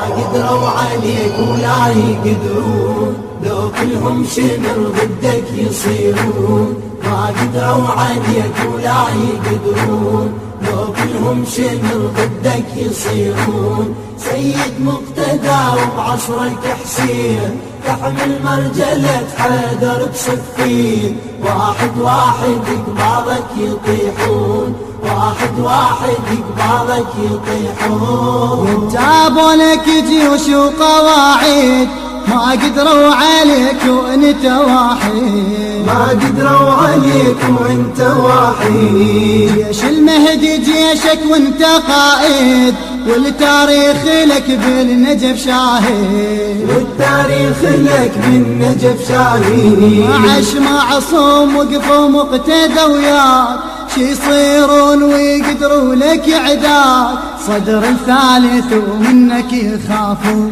قدروا عليك ولا يقدرون، لو كلهم شمر ضدك يصيرون. ما قدروا عليك ولا يقدرون، لو كلهم شمر ضدك يصيرون. سيد مقتدى وبعصرك حسين، تحمل مرجلة حيدر بصفين. واحد واحد قبالك يطيحون، واحد واحد قبالك يطيحون. جابوا لك جيوش وقواعد، ما قدروا عليك وانت واحد، ما قدروا عليك وانت واحد. جيش المهدي جيشك وانت قائد، والتاريخ لك بالنجف شاهد، والتاريخ لك بالنجف شاهد. عش معصوم وقفوا مقتدى وياك، شي يصيرون ويقدروا لك عداك. صدر الثالث ومنك يخافوا،